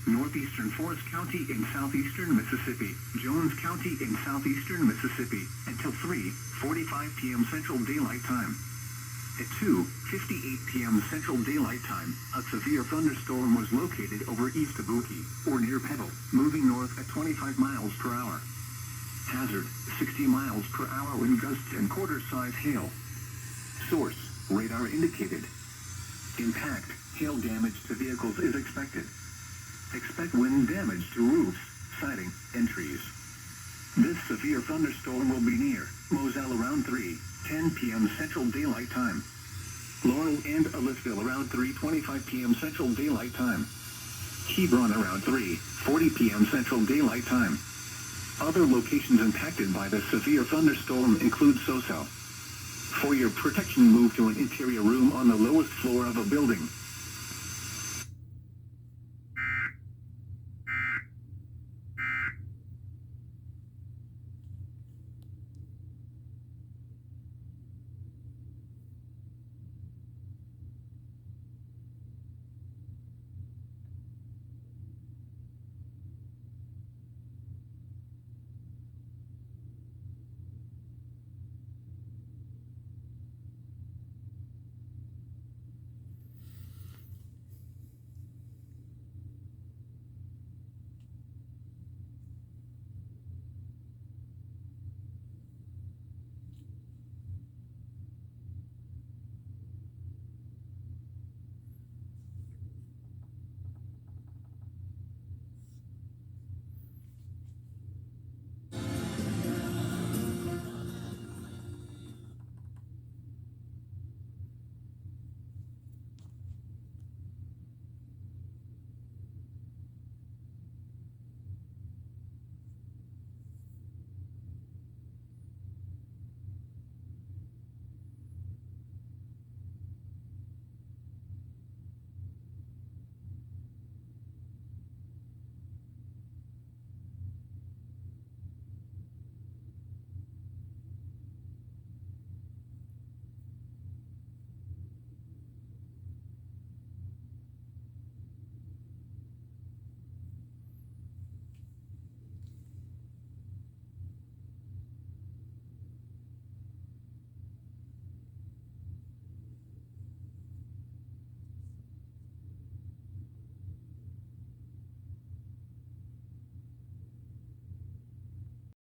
Northeastern Forest County in southeastern Mississippi, Jones County in southeastern Mississippi, until 3:45 p.m. Central Daylight Time. At 2:58 p.m. Central Daylight Time, a severe thunderstorm was located over east of Ookie, or near Petal, moving north at 25 miles per hour. Hazard, 60 miles per hour wind gusts and quarter-size hail. Source, radar indicated. Impact, hail damage to vehicles is expected. Expect wind damage to roofs, siding, and trees. This severe thunderstorm will be near Moselle around 3:10 p.m. Central Daylight Time. Laurel and Ellisville around 3:25 p.m. Central Daylight Time. Hebron around 3:40 p.m. Central Daylight Time. Other locations impacted by the severe thunderstorm include Soso. For your protection, move to an interior room on the lowest floor of a building.